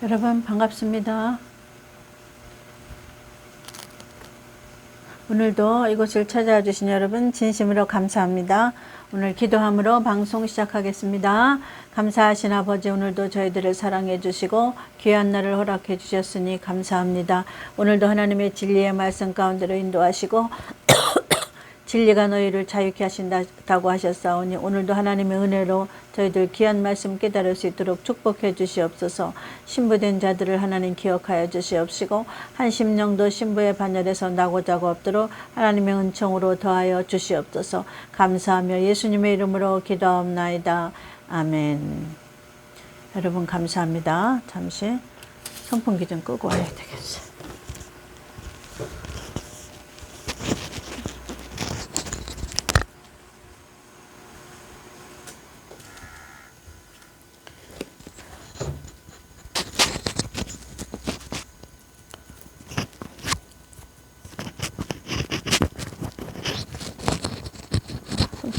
여러분 반갑습니다. 오늘도 이곳을 찾아와 주신 여러분 진심으로 감사합니다. 오늘 기도함으로 방송 시작하겠습니다. 감사하신 아버지, 오늘도 저희들을 사랑해 주시고 귀한 날을 허락해 주셨으니 감사합니다. 오늘도 하나님의 진리의 말씀 가운데로 인도하시고 진리가 너희를 자유케 하신다고 하셨사오니 오늘도 하나님의 은혜로 저희들 귀한 말씀 깨달을 수 있도록 축복해 주시옵소서. 신부된 자들을 하나님 기억하여 주시옵시고 한 심령도 신부의 반열에서 나고자고 없도록 하나님의 은총으로 더하여 주시옵소서. 감사하며 예수님의 이름으로 기도하옵나이다. 아멘. 여러분 감사합니다. 잠시 선풍기 좀 끄고 와야 되겠어요.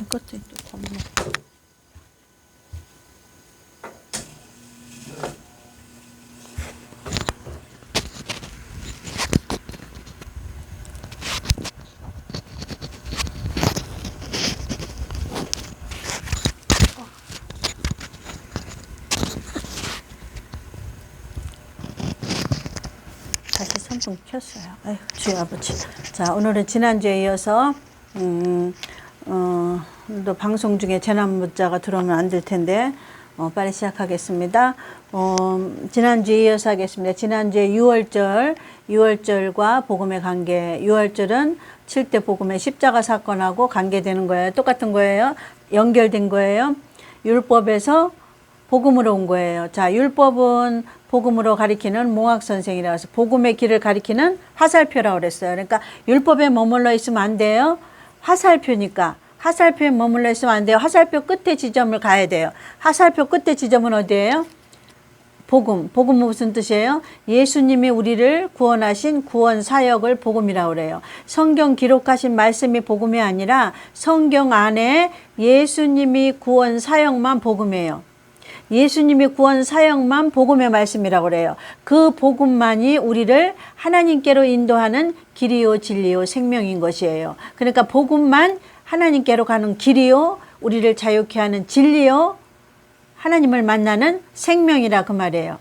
끝에 또 덮는. 다시 선풍 켰어요. 아유, 주의 아버지. 자, 오늘은 지난주에 이어서 또 방송 중에 재난 문자가 들어오면 안 될 텐데 빨리 시작하겠습니다. 지난주에 이어서 하겠습니다. 지난주에 6월절과 복음의 관계. 6월절은 7대 복음의 십자가 사건하고 관계되는 거예요. 똑같은 거예요. 연결된 거예요. 율법에서 복음으로 온 거예요. 자, 율법은 복음으로 가리키는 몽학선생이라고 해서 복음의 길을 가리키는 화살표라고 그랬어요. 그러니까 율법에 머물러 있으면 안 돼요. 화살표니까 화살표에 머물러 있으면 안 돼요. 화살표 끝에 지점을 가야 돼요. 화살표 끝에 지점은 어디예요? 복음. 복음은 무슨 뜻이에요? 예수님이 우리를 구원하신 구원 사역을 복음이라고 그래요. 성경 기록하신 말씀이 복음이 아니라 성경 안에 예수님이 구원 사역만 복음이에요. 예수님이 구원 사역만 복음의 말씀이라고 그래요. 그 복음만이 우리를 하나님께로 인도하는 길이요 진리요 생명인 것이에요. 그러니까 복음만 하나님께로 가는 길이요, 우리를 자유케 하는 진리요, 하나님을 만나는 생명이라 그 말이에요.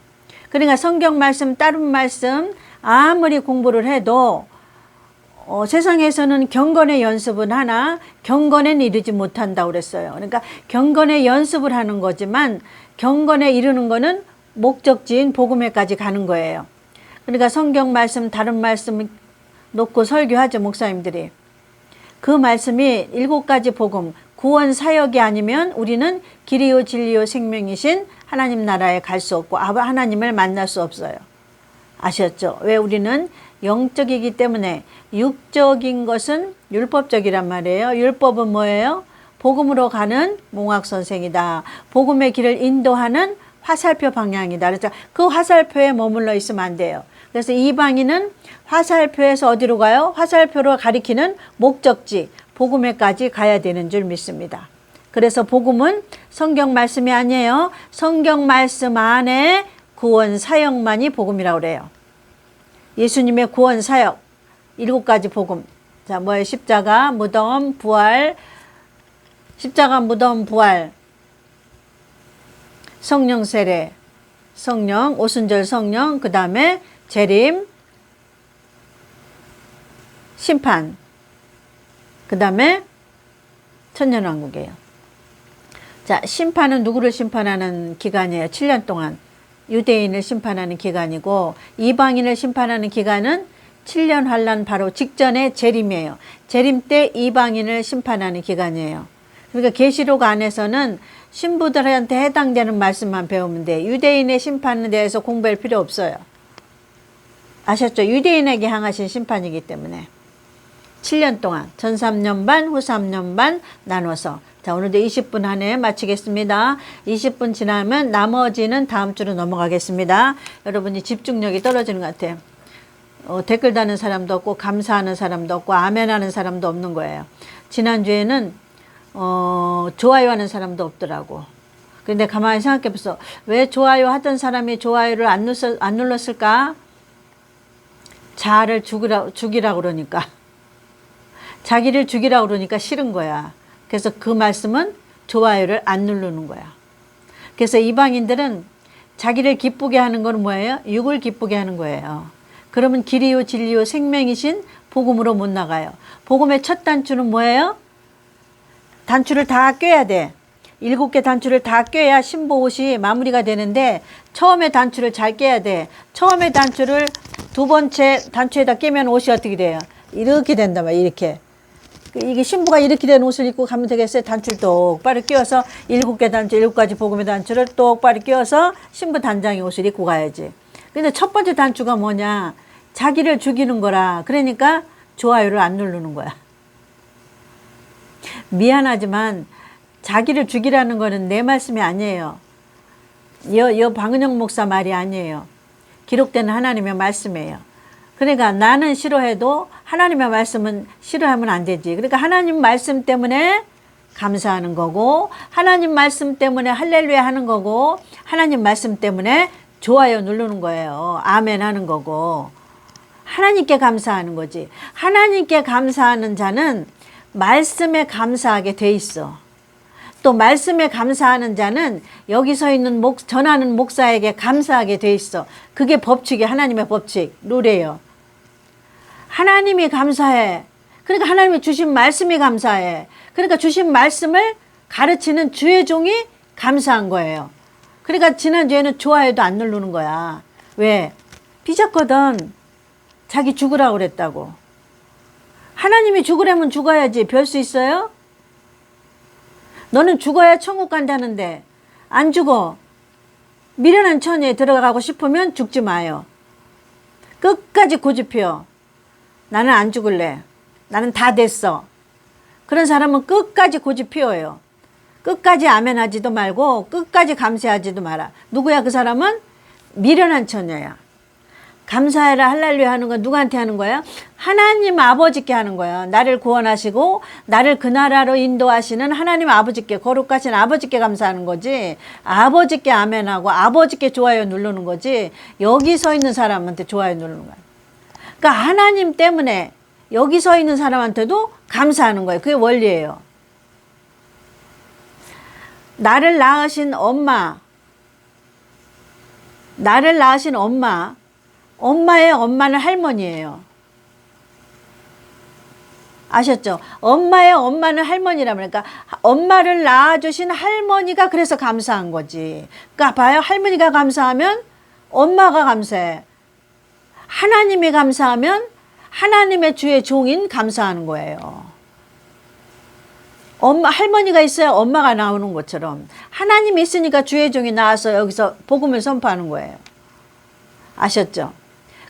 그러니까 성경 말씀, 다른 말씀 아무리 공부를 해도 세상에서는 경건의 연습은 하나 경건에 이르지 못한다고 그랬어요. 그러니까 경건의 연습을 하는 거지만 경건에 이르는 거는 목적지인 복음에까지 가는 거예요. 그러니까 성경 말씀, 다른 말씀 놓고 설교하죠, 목사님들이. 그 말씀이 7가지 복음, 구원 사역이 아니면 우리는 길이요 진리요 생명이신 하나님 나라에 갈 수 없고 하나님을 만날 수 없어요. 아셨죠? 왜? 우리는 영적이기 때문에. 육적인 것은 율법적이란 말이에요. 율법은 뭐예요? 복음으로 가는 몽학선생이다. 복음의 길을 인도하는 화살표 방향이다. 그래서 그 화살표에 머물러 있으면 안 돼요. 그래서 이방인은 화살표에서 어디로 가요? 화살표로 가리키는 목적지, 복음에까지 가야 되는 줄 믿습니다. 그래서 복음은 성경 말씀이 아니에요. 성경 말씀 안에 구원 사역만이 복음이라고 그래요. 예수님의 구원 사역, 7가지 복음. 자, 뭐예요? 십자가, 무덤, 부활, 십자가, 무덤, 부활, 성령 세례, 성령, 오순절 성령, 그 다음에 재림, 심판, 그 다음에 천년왕국이에요. 자, 심판은 누구를 심판하는 기간이에요? 7년 동안 유대인을 심판하는 기간이고, 이방인을 심판하는 기간은 7년 환란 바로 직전에 재림이에요. 재림 때 이방인을 심판하는 기간이에요. 그러니까 계시록 안에서는 신부들한테 해당되는 말씀만 배우면 돼요. 유대인의 심판에 대해서 공부할 필요 없어요. 아셨죠? 유대인에게 향하신 심판이기 때문에 7년 동안 전 3년 반, 후 3년 반 나눠서. 자, 오늘도 20분 안에 마치겠습니다. 20분 지나면 나머지는 다음 주로 넘어가겠습니다. 여러분이 집중력이 떨어지는 것 같아요. 댓글 다는 사람도 없고 감사하는 사람도 없고 아멘하는 사람도 없는 거예요. 지난주에는 좋아요 하는 사람도 없더라고. 근데 가만히 생각해 보소. 왜 좋아요 하던 사람이 좋아요를 안 눌렀을까? 자아를 죽이라 그러니까. 자기를 죽이라 그러니까 싫은 거야. 그래서 그 말씀은 좋아요를 안 누르는 거야. 그래서 이방인들은 자기를 기쁘게 하는 건 뭐예요? 육을 기쁘게 하는 거예요. 그러면 길이요 진리요 생명이신 복음으로 못 나가요. 복음의 첫 단추는 뭐예요? 단추를 다 꿰야 돼. 7개 단추를 다 꿰야 신보 옷이 마무리가 되는데 처음에 단추를 잘 꿰야 돼. 처음에 단추를 두 번째 단추에다 꿰면 옷이 어떻게 돼요? 이렇게 된단 말이야. 이렇게. 이게 신부가 이렇게 된 옷을 입고 가면 되겠어요? 단추를 똑바로 끼워서 7개 단추, 7가지 복음의 단추를 똑바로 끼워서 신부 단장의 옷을 입고 가야지. 근데 첫 번째 단추가 뭐냐? 자기를 죽이는 거라. 그러니까 좋아요를 안 누르는 거야. 미안하지만 자기를 죽이라는 거는 내 말씀이 아니에요. 방은영 목사 말이 아니에요. 기록된 하나님의 말씀이에요. 그러니까 나는 싫어해도 하나님의 말씀은 싫어하면 안 되지. 그러니까 하나님 말씀 때문에 감사하는 거고, 하나님 말씀 때문에 할렐루야 하는 거고, 하나님 말씀 때문에 좋아요 누르는 거예요. 아멘 하는 거고, 하나님께 감사하는 거지. 하나님께 감사하는 자는 말씀에 감사하게 돼 있어. 또 말씀에 감사하는 자는 여기 서 있는 전하는 목사에게 감사하게 돼 있어. 그게 법칙이 하나님의 법칙, 룰이에요. 하나님이 감사해. 그러니까 하나님이 주신 말씀이 감사해. 그러니까 주신 말씀을 가르치는 주의 종이 감사한 거예요. 그러니까 지난주에는 좋아요도 안 누르는 거야. 왜? 삐졌거든. 자기 죽으라고 그랬다고. 하나님이 죽으려면 죽어야지. 별 수 있어요? 너는 죽어야 천국 간다는데 안 죽어. 미련한 처녀에 들어가고 싶으면 죽지 마요. 끝까지 고집해요. 나는 안 죽을래. 나는 다 됐어. 그런 사람은 끝까지 고집 피워요. 끝까지 아멘하지도 말고 끝까지 감사하지도 마라. 누구야 그 사람은? 미련한 처녀야. 감사해라 할렐루야 하는 건 누구한테 하는 거야? 하나님 아버지께 하는 거야. 나를 구원하시고 나를 그 나라로 인도하시는 하나님 아버지께, 거룩하신 아버지께 감사하는 거지. 아버지께 아멘하고 아버지께 좋아요 누르는 거지. 여기 서 있는 사람한테 좋아요 누르는 거야. 그러니까 하나님 때문에 여기 서 있는 사람한테도 감사하는 거예요. 그게 원리예요. 나를 낳으신 엄마, 엄마의 엄마는 할머니예요. 아셨죠? 엄마의 엄마는 할머니라 그러니까 엄마를 낳아주신 할머니가 그래서 감사한 거지. 그러니까 봐요. 할머니가 감사하면 엄마가 감사해. 하나님이 감사하면 하나님의 주의 종인 감사하는 거예요. 할머니가 있어야 엄마가 나오는 것처럼 하나님이 있으니까 주의 종이 나와서 여기서 복음을 선포하는 거예요. 아셨죠?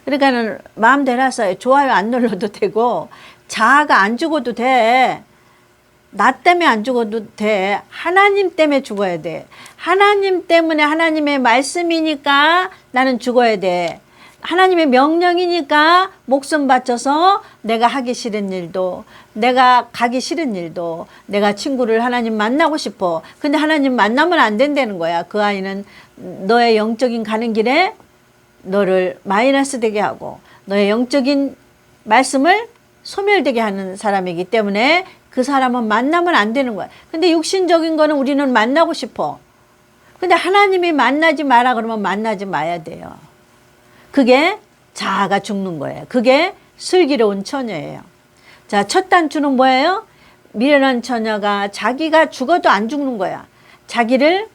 그러니까는 마음대로 하세요. 좋아요 안 눌러도 되고 자아가 안 죽어도 돼. 나 때문에 안 죽어도 돼. 하나님 때문에 죽어야 돼. 하나님 때문에 하나님의 말씀이니까 나는 죽어야 돼. 하나님의 명령이니까 목숨 바쳐서 내가 하기 싫은 일도, 내가 가기 싫은 일도, 내가 친구를 하나님 만나고 싶어. 근데 하나님 만나면 안 된다는 거야. 그 아이는 너의 영적인 가는 길에 너를 마이너스 되게 하고 너의 영적인 말씀을 소멸되게 하는 사람이기 때문에 그 사람은 만나면 안 되는 거야. 근데 육신적인 거는 우리는 만나고 싶어. 근데 하나님이 만나지 마라 그러면 만나지 마야 돼요. 그게 자아가 죽는 거예요. 그게 슬기로운 처녀예요. 자, 첫 단추는 뭐예요? 미련한 처녀가 자기가 죽어도 안 죽는 거야. 자기를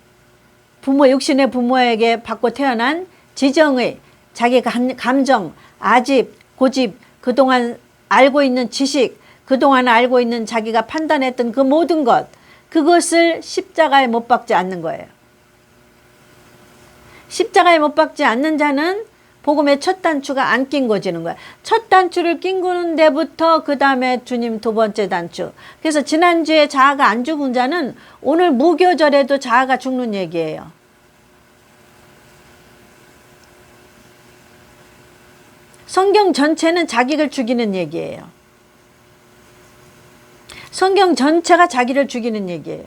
육신의 부모에게 받고 태어난 지정의 자기 감정, 아집, 고집, 그동안 알고 있는 지식, 그동안 알고 있는 자기가 판단했던 그 모든 것, 그것을 십자가에 못 박지 않는 거예요. 십자가에 못 박지 않는 자는 복음의 첫 단추가 안 낀 거지는 거야. 첫 단추를 낀 데부터 그 다음에 주님 두 번째 단추. 그래서 지난주에 자아가 안 죽은 자는 오늘 무교절에도 자아가 죽는 얘기예요. 성경 전체는 자기를 죽이는 얘기예요. 성경 전체가 자기를 죽이는 얘기예요.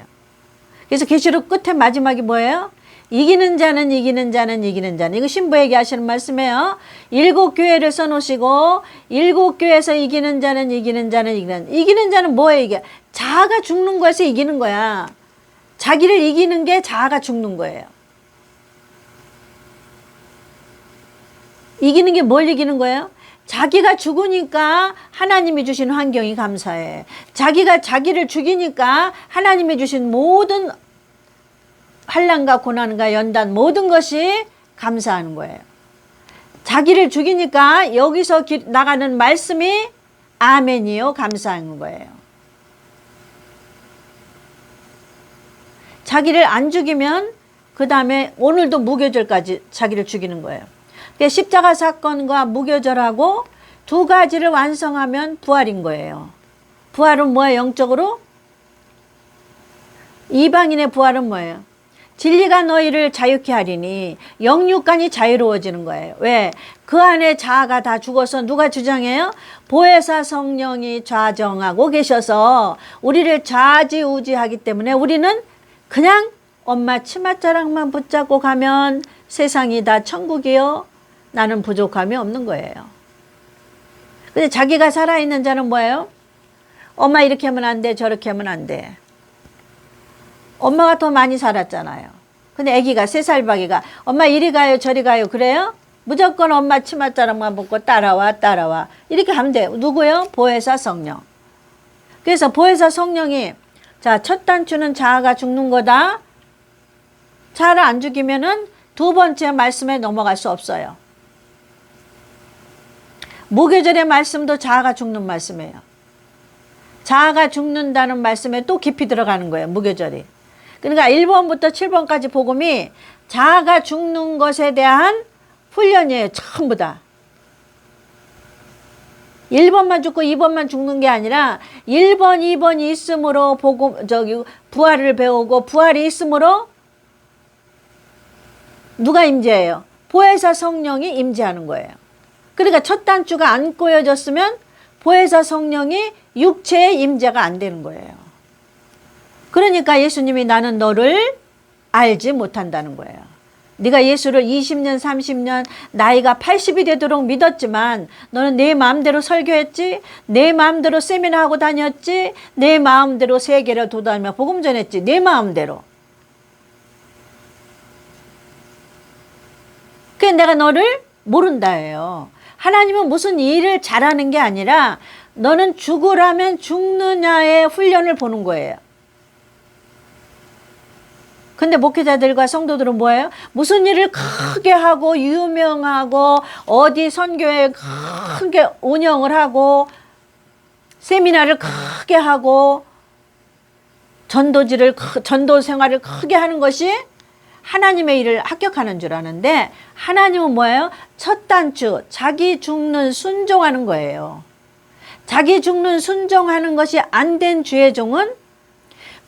그래서 계시록 끝에 마지막이 뭐예요? 이기는 자는 이기는 자는 이기는 자는. 이거 신부에게 하시는 말씀이에요. 7교회를 써놓으시고 7교회에서 이기는 자는 이기는 자는 이기는 자는 뭐예요? 이게 자아가 죽는 거에서 이기는 거야. 자기를 이기는 게 자아가 죽는 거예요. 이기는 게 뭘 이기는 거예요? 자기가 죽으니까 하나님이 주신 환경이 감사해. 자기가 자기를 죽이니까 하나님이 주신 모든 환난과 고난과 연단 모든 것이 감사하는 거예요. 자기를 죽이니까 여기서 나가는 말씀이 아멘이요, 감사하는 거예요. 자기를 안 죽이면 그 다음에 오늘도 무교절까지 자기를 죽이는 거예요. 십자가 사건과 무교절하고 두 가지를 완성하면 부활인 거예요. 부활은 뭐예요? 영적으로? 이방인의 부활은 뭐예요? 진리가 너희를 자유케 하리니 영육간이 자유로워지는 거예요. 왜? 그 안에 자아가 다 죽어서 누가 주장해요? 보혜사 성령이 좌정하고 계셔서 우리를 좌지우지하기 때문에 우리는 그냥 엄마 치맛자락만 붙잡고 가면 세상이 다 천국이요. 나는 부족함이 없는 거예요. 근데 자기가 살아있는 자는 뭐예요? 엄마 이렇게 하면 안 돼, 저렇게 하면 안 돼. 엄마가 더 많이 살았잖아요. 근데 아기가 3살박이가 엄마 이리 가요 저리 가요 그래요? 무조건 엄마 치맛자락만 붙고 따라와 이렇게 하면 돼요. 누구요? 보혜사 성령. 그래서 보혜사 성령이 자, 첫 단추는 자아가 죽는 거다. 자아를 안 죽이면은 두 번째 말씀에 넘어갈 수 없어요. 무교절의 말씀도 자아가 죽는 말씀이에요. 자아가 죽는다는 말씀에 또 깊이 들어가는 거예요. 무교절이. 그러니까 1번부터 7번까지 복음이 자아가 죽는 것에 대한 훈련이에요. 전부 다. 1번만 죽고 2번만 죽는 게 아니라 1번, 2번이 있음으로 부활을 배우고 부활이 있음으로 누가 임재해요? 보혜사 성령이 임재하는 거예요. 그러니까 첫 단추가 안 꼬여졌으면 보혜사 성령이 육체의 임재가 안 되는 거예요. 그러니까 예수님이 나는 너를 알지 못한다는 거예요. 네가 예수를 20년, 30년, 나이가 80이 되도록 믿었지만 너는 내 마음대로 설교했지, 내 마음대로 세미나하고 다녔지, 내 마음대로 세계를 도다니며 복음 전했지, 내 마음대로. 그게 내가 너를 모른다예요. 하나님은 무슨 일을 잘하는 게 아니라 너는 죽으라면 죽느냐의 훈련을 보는 거예요. 근데 목회자들과 성도들은 뭐예요? 무슨 일을 크게 하고 유명하고 어디 선교회 크게 운영을 하고 세미나를 크게 하고 전도 생활을 크게 하는 것이 하나님의 일을 합격하는 줄 아는데 하나님은 뭐예요? 첫 단추, 자기 죽는 순종하는 거예요. 자기 죽는 순종하는 것이 안 된 주의 종은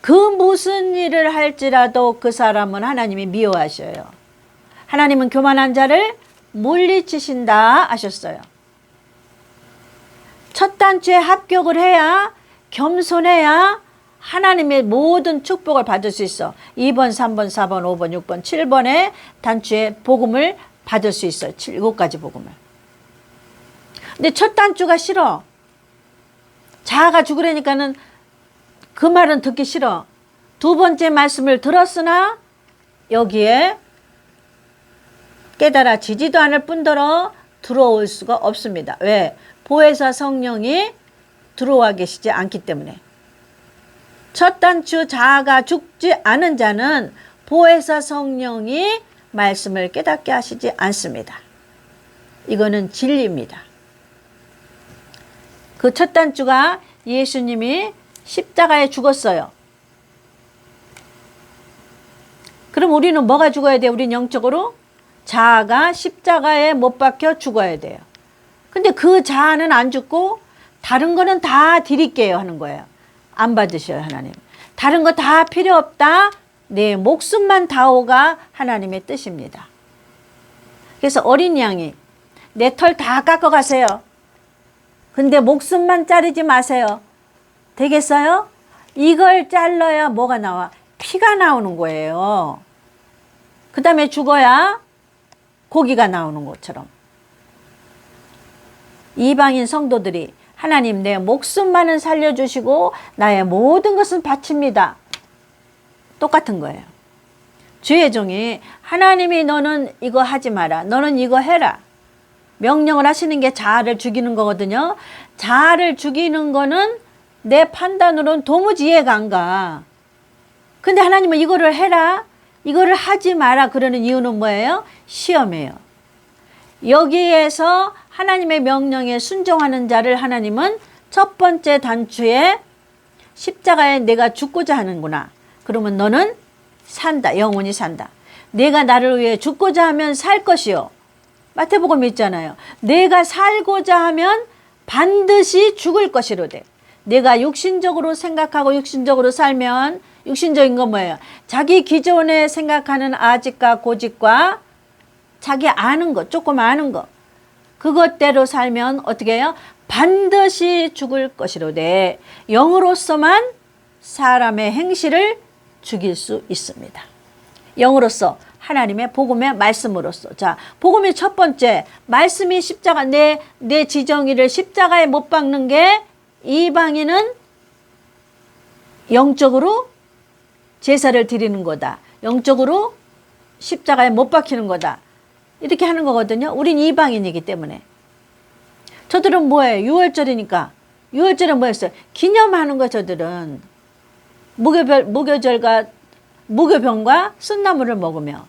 그 무슨 일을 할지라도 그 사람은 하나님이 미워하셔요. 하나님은 교만한 자를 물리치신다 하셨어요. 첫 단추에 합격을 해야 겸손해야 하나님의 모든 축복을 받을 수 있어. 2번, 3번, 4번, 5번, 6번, 7번의 단추에 복음을 받을 수 있어요. 7가지 복음을. 근데 첫 단추가 싫어. 자아가 죽으려니까는 그 말은 듣기 싫어. 두 번째 말씀을 들었으나 여기에 깨달아지지도 않을 뿐더러 들어올 수가 없습니다. 왜? 보혜사 성령이 들어와 계시지 않기 때문에. 첫 단추 자아가 죽지 않은 자는 보혜사 성령이 말씀을 깨닫게 하시지 않습니다. 이거는 진리입니다. 그 첫 단추가 예수님이 십자가에 죽었어요. 그럼 우리는 뭐가 죽어야 돼요? 우리는 영적으로 자아가 십자가에 못 박혀 죽어야 돼요. 근데 그 자아는 안 죽고 다른 거는 다 드릴게요 하는 거예요. 안 받으셔요 하나님. 다른 거 다 필요 없다. 내 목숨만 다오가 하나님의 뜻입니다. 그래서 어린 양이 내 털 다 깎아 가세요. 근데 목숨만 자르지 마세요. 되겠어요? 이걸 잘라야 뭐가 나와? 피가 나오는 거예요. 그 다음에 죽어야 고기가 나오는 것처럼. 이방인 성도들이 하나님 내 목숨만은 살려주시고 나의 모든 것은 바칩니다. 똑같은 거예요. 주의 종이 하나님이 너는 이거 하지 마라. 너는 이거 해라. 명령을 하시는 게 자아를 죽이는 거거든요. 자아를 죽이는 거는 내 판단으로는 도무지 이해가 안 가. 근데 하나님은 이거를 해라. 이거를 하지 마라. 그러는 이유는 뭐예요? 시험이에요. 여기에서 하나님의 명령에 순종하는 자를 하나님은 첫 번째 단추에 십자가에 내가 죽고자 하는구나. 그러면 너는 산다. 영원히 산다. 내가 나를 위해 죽고자 하면 살 것이요. 마태복음 있잖아요. 내가 살고자 하면 반드시 죽을 것이로되. 내가 육신적으로 생각하고 육신적으로 살면 육신적인 건 뭐예요? 자기 기존에 생각하는 아직과 고집과 자기 아는 것, 조금 아는 것, 그것대로 살면 어떻게 해요? 반드시 죽을 것이로되 영으로서만 사람의 행실을 죽일 수 있습니다. 영으로서 하나님의 복음의 말씀으로서. 자, 복음의 첫 번째 말씀이 십자가, 내 지정의를 십자가에 못 박는 게 이방인은 영적으로 제사를 드리는 거다. 영적으로 십자가에 못 박히는 거다. 이렇게 하는 거거든요. 우린 이방인이기 때문에. 저들은 뭐예요? 유월절이니까. 유월절은 뭐였어요? 기념하는 거. 저들은 무교절과 무교병과 쓴나물을 먹으며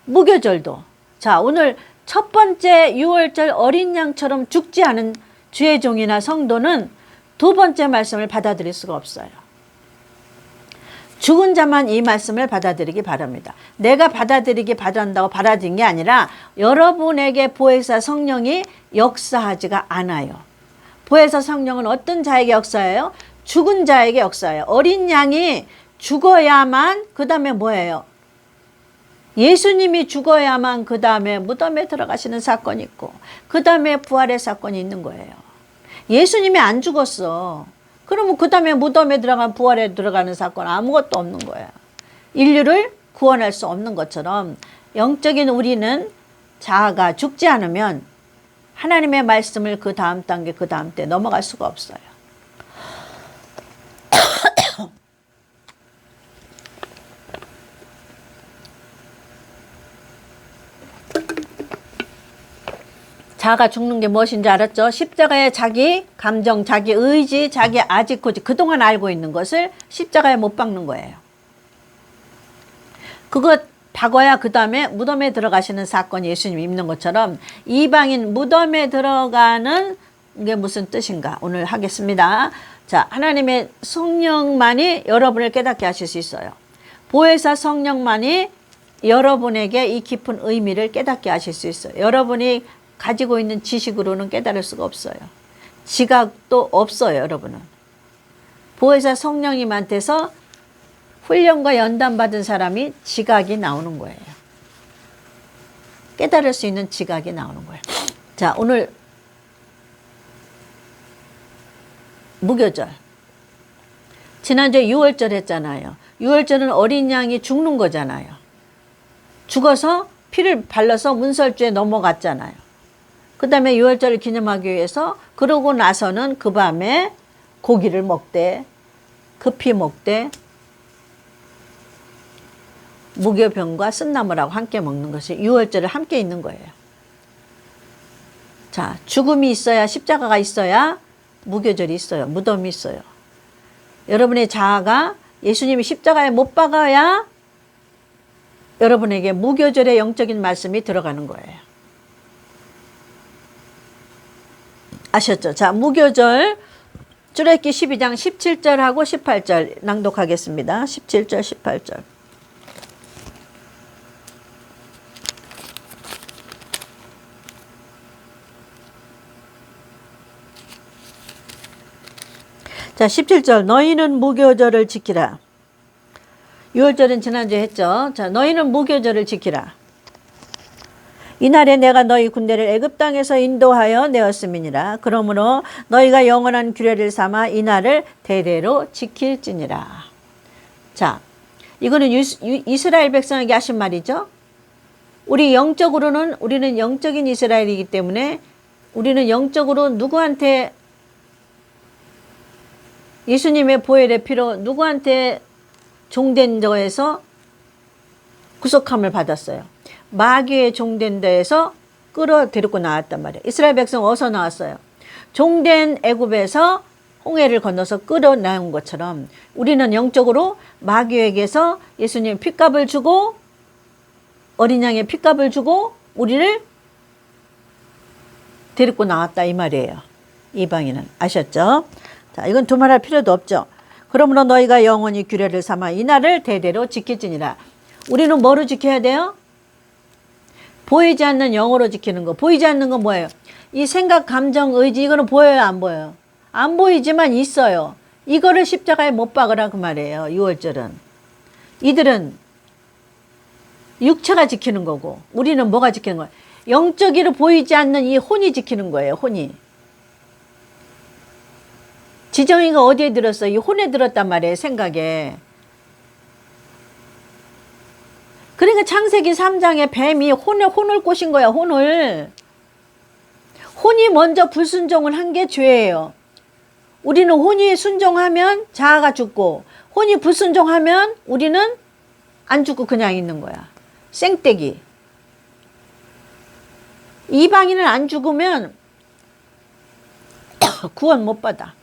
무교절도. 자, 오늘 첫 번째 유월절 어린 양처럼 죽지 않은 주의 종이나 성도는 두 번째 말씀을 받아들일 수가 없어요. 죽은 자만 이 말씀을 받아들이기 바랍니다. 내가 받아들이기 바란다고 받아들인 게 아니라 여러분에게 보혜사 성령이 역사하지가 않아요. 보혜사 성령은 어떤 자에게 역사해요? 죽은 자에게 역사해요. 어린 양이 죽어야만 그 다음에 뭐예요? 예수님이 죽어야만 그 다음에 무덤에 들어가시는 사건이 있고 그 다음에 부활의 사건이 있는 거예요. 예수님이 안 죽었어. 그러면 그 다음에 무덤에 들어간 부활에 들어가는 사건 아무것도 없는 거야. 인류를 구원할 수 없는 것처럼 영적인 우리는 자아가 죽지 않으면 하나님의 말씀을 그 다음 단계, 그 다음 때 넘어갈 수가 없어요. 자아가 죽는 게 무엇인지 알았죠? 십자가에 자기 감정, 자기 의지, 자기 아직 고집, 그동안 알고 있는 것을 십자가에 못 박는 거예요. 그거 박아야 그 다음에 무덤에 들어가시는 사건 예수님이 입는 것처럼 이방인 무덤에 들어가는 게 무슨 뜻인가 오늘 하겠습니다. 자, 하나님의 성령만이 여러분을 깨닫게 하실 수 있어요. 보혜사 성령만이 여러분에게 이 깊은 의미를 깨닫게 하실 수 있어요. 여러분이 가지고 있는 지식으로는 깨달을 수가 없어요. 지각도 없어요, 여러분은. 보혜사 성령님한테서 훈련과 연단받은 사람이 지각이 나오는 거예요. 깨달을 수 있는 지각이 나오는 거예요. 자, 오늘 무교절. 지난주에 유월절 했잖아요. 유월절은 어린 양이 죽는 거잖아요. 죽어서 피를 발라서 문설주에 넘어갔잖아요. 그 다음에 유월절을 기념하기 위해서 그러고 나서는 그 밤에 고기를 먹되 급히 먹되 무교병과 쓴나물하고 함께 먹는 것이 유월절에 함께 있는 거예요. 자, 죽음이 있어야 십자가가 있어야 무교절이 있어요. 무덤이 있어요. 여러분의 자아가 예수님이 십자가에 못 박아야 여러분에게 무교절의 영적인 말씀이 들어가는 거예요. 아셨죠? 자, 무교절 출애굽기 12장 17절하고 18절 낭독하겠습니다. 17절, 18절. 자, 17절. 너희는 무교절을 지키라. 유월절은 지난주에 했죠. 자, 너희는 무교절을 지키라. 이날에 내가 너희 군대를 애굽 땅에서 인도하여 내었음이니라. 그러므로 너희가 영원한 규례를 삼아 이날을 대대로 지킬지니라. 자, 이거는 이스라엘 백성에게 하신 말이죠. 우리는 영적인 이스라엘이기 때문에 우리는 영적으로 누구한테 예수님의 보혈의 피로 누구한테 종된 데에서 구속함을 받았어요. 마귀의 종된 데에서 데리고 나왔단 말이에요. 이스라엘 백성 어디서 나왔어요? 종된 애굽에서 홍해를 건너서 끌어나온 것처럼 우리는 영적으로 마귀에게서 예수님 핏값을 주고 어린 양의 핏값을 주고 우리를 데리고 나왔다 이 말이에요. 이방인은. 아셨죠? 자, 이건 두말할 필요도 없죠. 그러므로 너희가 영원히 규례를 삼아 이날을 대대로 지킬지니라. 우리는 뭐로 지켜야 돼요? 보이지 않는 영으로 지키는 거. 보이지 않는 건 뭐예요? 이 생각, 감정, 의지 이거는 보여요, 안 보여요? 안 보이지만 있어요. 이거를 십자가에 못 박으라 그 말이에요. 유월절은. 이들은 육체가 지키는 거고 우리는 뭐가 지키는 거예요? 영적으로 보이지 않는 이 혼이 지키는 거예요. 혼이. 지정이가 어디에 들었어요? 이 혼에 들었단 말이에요. 생각에. 그러니까 창세기 3장에 뱀이 혼을 꼬신 거야. 혼이 먼저 불순종을 한 게 죄예요. 우리는 혼이 순종하면 자아가 죽고 혼이 불순종하면 우리는 안 죽고 그냥 있는 거야. 생떼기. 이방인은 안 죽으면 구원 못 받아.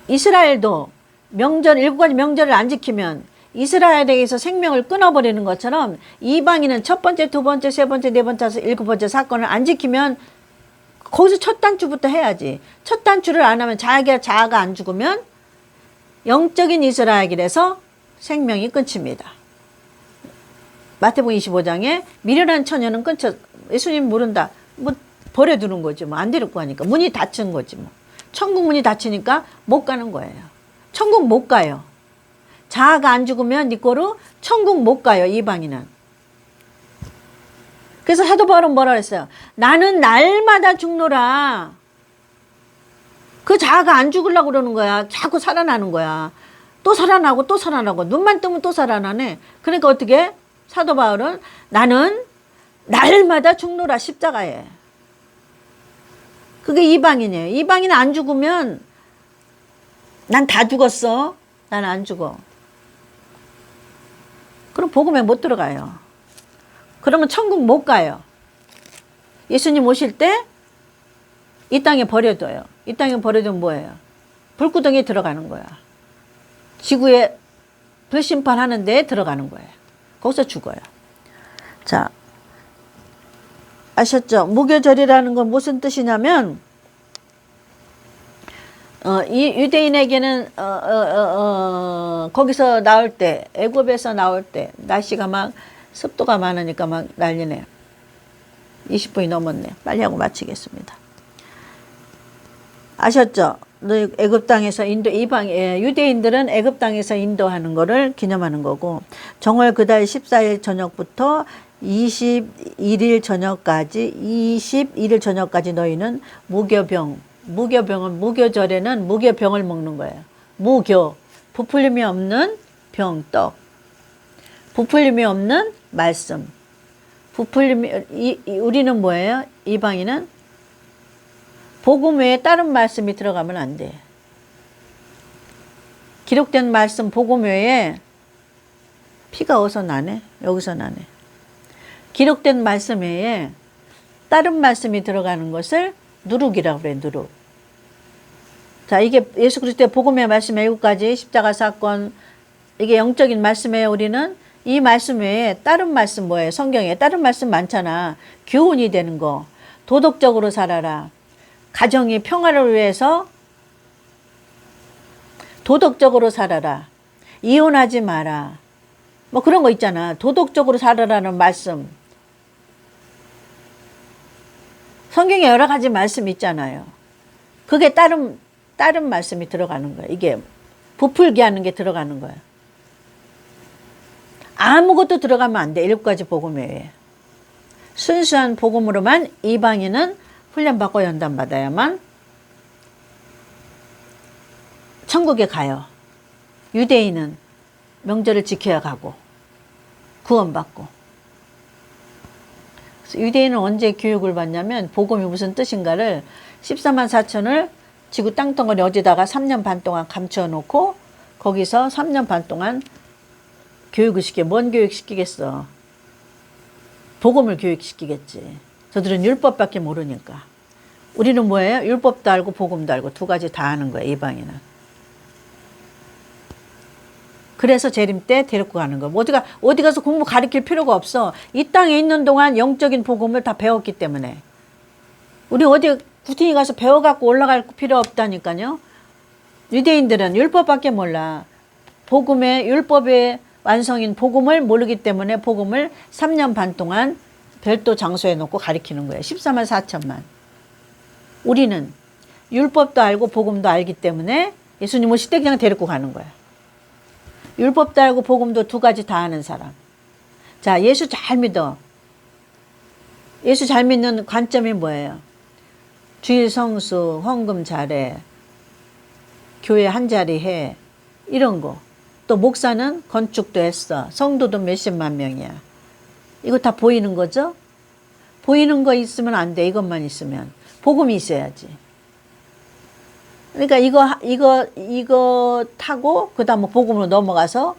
이스라엘도 명절, 7가지 명절을 안 지키면 이스라엘에게서 생명을 끊어버리는 것처럼 이방인은 첫 번째, 두 번째, 세 번째, 네 번째, 7번째 사건을 안 지키면 거기서 첫 단추부터 해야지. 첫 단추를 안 하면 자아가 안 죽으면 영적인 이스라엘에서 생명이 끊깁니다. 마태복음 25장에 미련한 처녀는 예수님 모른다. 뭐 버려두는 거지. 뭐 안 데리고 가니까. 문이 닫힌 거지 뭐. 천국 문이 닫히니까 못 가는 거예요. 천국 못 가요. 자아가 안 죽으면 네 거로 천국 못 가요. 이방인은. 그래서 사도 바울은 뭐라 그랬어요? 나는 날마다 죽노라. 그 자아가 안 죽으려고 그러는 거야. 자꾸 살아나는 거야. 또 살아나고 또 살아나고 눈만 뜨면 또 살아나네. 그러니까 어떻게? 사도 바울은 나는 날마다 죽노라 십자가에. 그게 이방인이에요. 이방인 안 죽으면 난 다 죽었어. 난 안 죽어. 그럼 복음에 못 들어가요. 그러면 천국 못 가요. 예수님 오실 때 이 땅에 버려둬요. 이 땅에 버려두면 뭐예요? 불구덩이에 들어가는 거야. 지구에 불심판하는 데에 들어가는 거예요. 거기서 죽어요. 자, 아셨죠? 무교절이라는 건 무슨 뜻이냐면 이 유대인에게는 거기서 나올 때 애굽에서 나올 때 날씨가 막 습도가 많으니까 막 난리네. 20분이 넘었네. 빨리 하고 마치겠습니다. 아셨죠? 애굽 땅에서 유대인들은 애굽 땅에서 인도하는 거를 기념하는 거고 정월 그달 14일 저녁부터 21일 저녁까지 너희는 무교절에는 무교병을 먹는 거예요. 무교, 부풀림이 없는 병, 떡. 부풀림이 없는 말씀. 우리는 뭐예요? 이방인은 복음 외에 다른 말씀이 들어가면 안 돼. 기록된 말씀 복음 외에 피가 어디서 나네? 여기서 나네. 기록된 말씀 외에 다른 말씀이 들어가는 것을 누룩이라고 그래. 누룩. 자, 이게 예수 그리스도의 복음의 말씀 7가지 십자가 사건, 이게 영적인 말씀이에요. 우리는 이 말씀 외에 다른 말씀 뭐예요? 성경에 다른 말씀 많잖아. 교훈이 되는 거. 도덕적으로 살아라. 가정이 평화를 위해서 도덕적으로 살아라. 이혼하지 마라. 뭐 그런 거 있잖아. 도덕적으로 살아라는 말씀. 성경에 여러 가지 말씀이 있잖아요. 그게 다른 말씀이 들어가는 거예요. 이게 부풀게 하는 게 들어가는 거예요. 아무것도 들어가면 안 돼. 7가지 복음 외에. 순수한 복음으로만 이방인은 훈련받고 연단받아야만 천국에 가요. 유대인은 명절을 지켜야 가고 구원받고. 그래서 유대인은 언제 교육을 받냐면 복음이 무슨 뜻인가를 14만 4천을 지구 땅덩어리 어디다가 3년 반 동안 감춰 놓고 거기서 3년 반 동안 교육을 시켜. 뭔 교육 시키겠어? 복음을 교육시키겠지. 저들은 율법밖에 모르니까. 우리는 뭐예요? 율법도 알고 복음도 알고 2가지 다 아는 거예요. 이방인은. 그래서 재림 때 데리고 가는 거예요. 어디 가서 공부 가르칠 필요가 없어. 이 땅에 있는 동안 영적인 복음을 다 배웠기 때문에. 우리 어디 구팅이 가서 배워갖고 올라갈 필요 없다니까요. 유대인들은 율법밖에 몰라. 율법의 완성인 복음을 모르기 때문에 복음을 3년 반 동안 별도 장소에 놓고 가르치는 거예요. 14만 4천만. 우리는 율법도 알고 복음도 알기 때문에 예수님 오실 때 그냥 데리고 가는 거야. 율법도 알고 복음도 2가지 다 아는 사람. 자, 예수 잘 믿어. 예수 잘 믿는 관점이 뭐예요? 주일 성수, 헌금 잘해, 교회 한 자리 해, 이런 거. 또 목사는 건축도 했어. 성도도 몇십만 명이야. 이거 다 보이는 거죠? 보이는 거 있으면 안 돼. 이것만 있으면. 복음이 있어야지. 그러니까 이거 타고 그다음 복음으로 넘어가서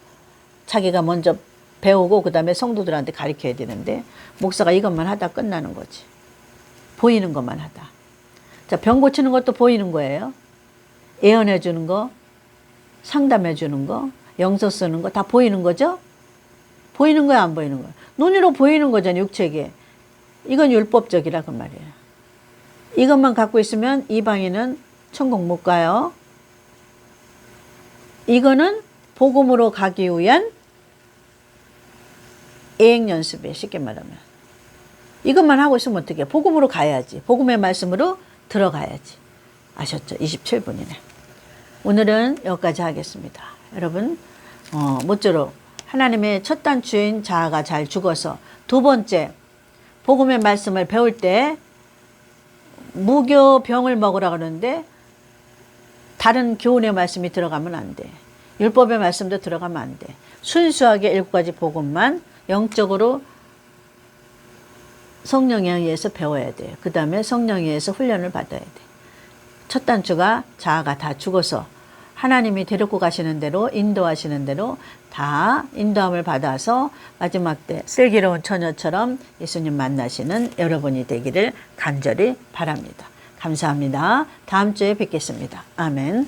자기가 먼저 배우고 그다음에 성도들한테 가르쳐야 되는데 목사가 이것만 하다 끝나는 거지. 보이는 것만 하다. 자, 병 고치는 것도 보이는 거예요. 예언해 주는 거, 상담해 주는 거, 영서 쓰는 거 다 보이는 거죠? 보이는 거야, 안 보이는 거야? 눈으로 보이는 거잖아요, 육체계. 이건 율법적이라 그 말이에요. 이것만 갖고 있으면 이방인은 천국 못 가요. 이거는 복음으로 가기 위한 예행 연습이에요, 쉽게 말하면. 이것만 하고 있으면 어떻게 해? 복음으로 가야지. 복음의 말씀으로 들어가야지. 아셨죠? 27분이네. 오늘은 여기까지 하겠습니다. 여러분, 모쪼록 하나님의 첫 단추인 자아가 잘 죽어서 2번째, 복음의 말씀을 배울 때 무교 병을 먹으라 그러는데 다른 교훈의 말씀이 들어가면 안 돼. 율법의 말씀도 들어가면 안 돼. 순수하게 7가지 복음만 영적으로 성령에 의해서 배워야 돼요. 그 다음에 성령에 의해서 훈련을 받아야 돼. 첫 단추가 자아가 다 죽어서 하나님이 데리고 가시는 대로 인도하시는 대로 다 인도함을 받아서 마지막 때 슬기로운 처녀처럼 예수님 만나시는 여러분이 되기를 간절히 바랍니다. 감사합니다. 다음 주에 뵙겠습니다. 아멘.